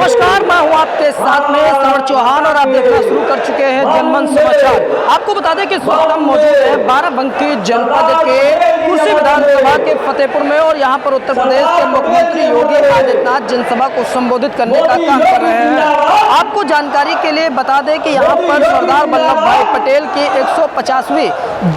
नमस्कार, मैं हूं आपके साथ में श्रवण चौहान और आप देखना शुरू कर चुके हैं जनमन समाचार। आपको बता दें कि इस वक्त हम मौजूद हैं बाराबंकी जनपद के कुर्सी विधानसभा के फतेहपुर में और यहां पर उत्तर प्रदेश के मुख्यमंत्री योगी आदित्यनाथ जनसभा को संबोधित करने का काम कर रहे हैं। आपको जानकारी के लिए बता दें कि यहां पर सरदार वल्लभ भाई पटेल की 150वीं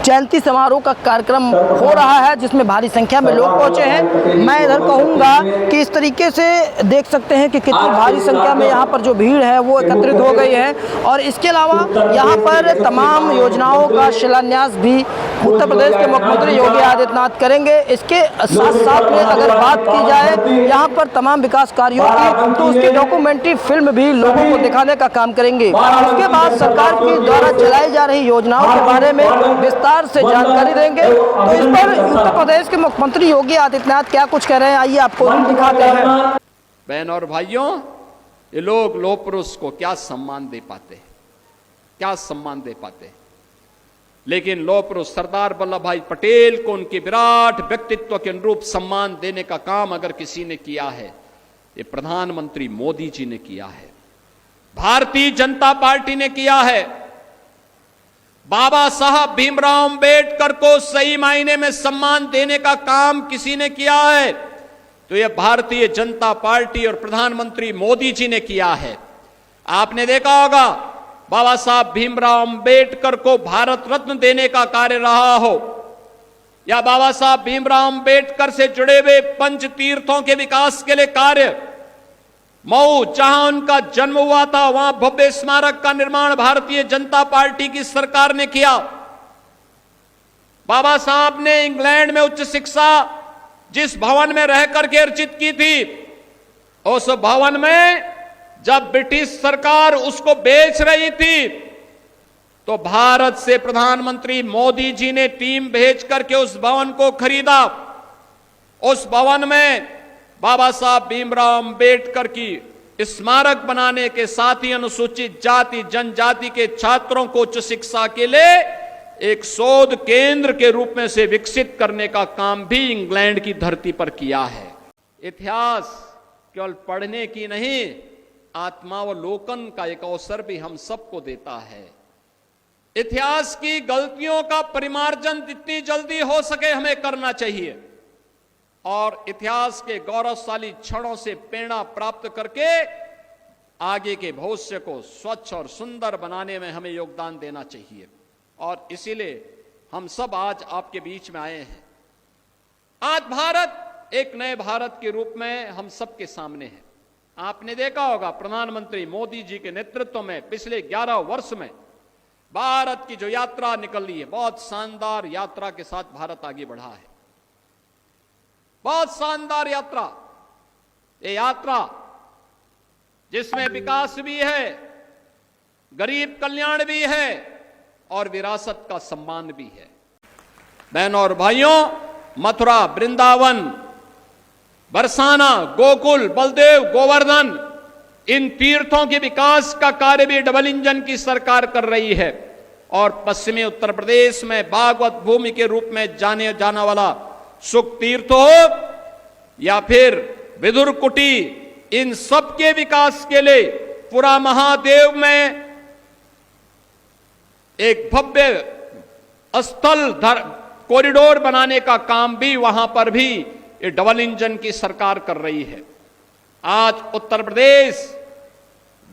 जयंती समारोह का कार्यक्रम हो रहा है, जिसमें भारी संख्या में लोग पहुंचे हैं। मैं इधर कहूँगा कि इस तरीके से देख सकते हैं कि कितनी भारी संख्या में यहाँ पर जो भीड़ है वो एकत्रित हो गई है। और इसके अलावा यहाँ पर तमाम योजनाओं का शिलान्यास भी उत्तर प्रदेश के मुख्यमंत्री योगी आदित्यनाथ करेंगे। इसके साथ साथ में अगर बात की जाए यहाँ पर तमाम विकास कार्यों की, तो उसकी डॉक्यूमेंट्री फिल्म भी लोगों को दिखाने का काम करेंगे। उसके बाद सरकार की द्वारा चलाई जा रही योजनाओं के बारे में विस्तार से जानकारी देंगे। तो इस पर उत्तर प्रदेश के मुख्यमंत्री योगी आदित्यनाथ क्या कुछ कह रहे हैं, आइए आपको दिखाते हैं। बहन और भाइयों, ये लोग लौह पुरुष को क्या सम्मान दे पाते हैं, क्या सम्मान दे पाते हैं, लेकिन लौह पुरुष सरदार वल्लभ भाई पटेल को उनके विराट व्यक्तित्व के अनुरूप सम्मान देने का काम अगर किसी ने किया है, ये प्रधानमंत्री मोदी जी ने किया है, भारतीय जनता पार्टी ने किया है। बाबा साहब भीमराव अंबेडकर को सही मायने में सम्मान देने का काम किसी ने किया है तो यह भारतीय जनता पार्टी और प्रधानमंत्री मोदी जी ने किया है। आपने देखा होगा बाबा साहब भीमराव अंबेडकर को भारत रत्न देने का कार्य रहा हो, या बाबा साहब भीमराव अंबेडकर से जुड़े हुए पंच तीर्थों के विकास के लिए कार्य, मऊ जहां उनका जन्म हुआ था वहां भव्य स्मारक का निर्माण भारतीय जनता पार्टी की सरकार ने किया। बाबा साहब ने इंग्लैंड में उच्च शिक्षा जिस भवन में रह करके अर्जित की थी, उस भवन में जब ब्रिटिश सरकार उसको बेच रही थी तो भारत से प्रधानमंत्री मोदी जी ने टीम भेज करके उस भवन को खरीदा। उस भवन में बाबा साहब भीमराव अंबेडकर की स्मारक बनाने के साथ ही अनुसूचित जाति जनजाति के छात्रों को उच्च शिक्षा के लिए एक शोध केंद्र के रूप में से विकसित करने का काम भी इंग्लैंड की धरती पर किया है। इतिहास केवल पढ़ने की नहीं, आत्मावलोकन का एक अवसर भी हम सबको देता है। इतिहास की गलतियों का परिमार्जन जितनी जल्दी हो सके हमें करना चाहिए और इतिहास के गौरवशाली क्षणों से प्रेरणा प्राप्त करके आगे के भविष्य को स्वच्छ और सुंदर बनाने में हमें योगदान देना चाहिए। और इसीलिए हम सब आज आपके बीच में आए हैं। आज भारत एक नए भारत के रूप में हम सबके सामने है। आपने देखा होगा प्रधानमंत्री मोदी जी के नेतृत्व में पिछले 11 वर्ष में भारत की जो यात्रा निकल रही है, बहुत शानदार यात्रा के साथ भारत आगे बढ़ा है। बहुत शानदार यात्रा, ये यात्रा जिसमें विकास भी है, गरीब कल्याण भी है और विरासत का सम्मान भी है। बहनों और भाइयों, मथुरा, वृंदावन, बरसाना, गोकुल, बलदेव, गोवर्धन, इन तीर्थों के विकास का कार्य भी डबल इंजन की सरकार कर रही है। और पश्चिमी उत्तर प्रदेश में भागवत भूमि के रूप में जाने जाना वाला सुख तीर्थ हो या फिर विदुर कुटी, इन सब के विकास के लिए पूरा महादेव में एक भव्य स्थल कॉरिडोर बनाने का काम भी वहां पर भी ये डबल इंजन की सरकार कर रही है। आज उत्तर प्रदेश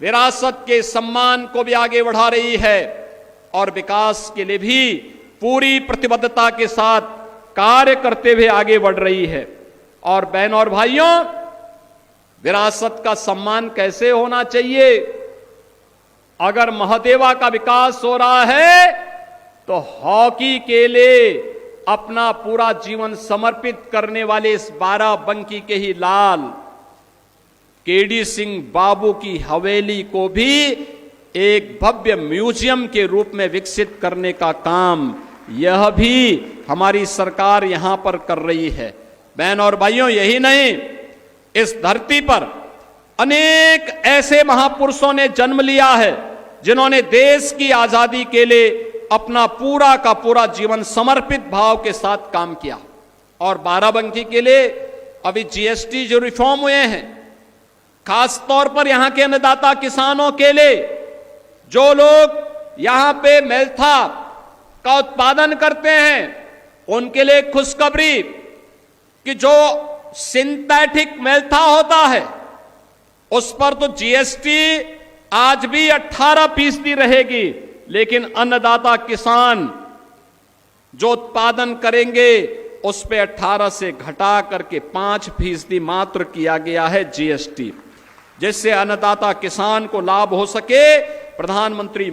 विरासत के सम्मान को भी आगे बढ़ा रही है और विकास के लिए भी पूरी प्रतिबद्धता के साथ कार्य करते हुए आगे बढ़ रही है। और बहनों और भाइयों, विरासत का सम्मान कैसे होना चाहिए? अगर महादेवा का विकास हो रहा है तो हॉकी के लिए अपना पूरा जीवन समर्पित करने वाले इस बाराबंकी के ही लाल केडी सिंह बाबू की हवेली को भी एक भव्य म्यूजियम के रूप में विकसित करने का काम यह भी हमारी सरकार यहां पर कर रही है। बहनों और भाइयों, यही नहीं, इस धरती पर अनेक ऐसे महापुरुषों ने जन्म लिया है जिन्होंने देश की आजादी के लिए अपना पूरा का पूरा जीवन समर्पित भाव के साथ काम किया। और बाराबंकी के लिए अभी जीएसटी जो रिफॉर्म हुए हैं, खास तौर पर यहां के अन्नदाता किसानों के लिए, जो लोग यहां पे मेल्था का उत्पादन करते हैं, उनके लिए खुशखबरी कि जो सिंथेटिक मेल्था होता है उस पर तो जीएसटी आज भी 18% रहेगी, लेकिन अन्नदाता किसान जो उत्पादन करेंगे उस पे 18 से घटा करके 5% मात्र किया गया है जीएसटी, जिससे अन्नदाता किसान को लाभ हो सके। प्रधानमंत्री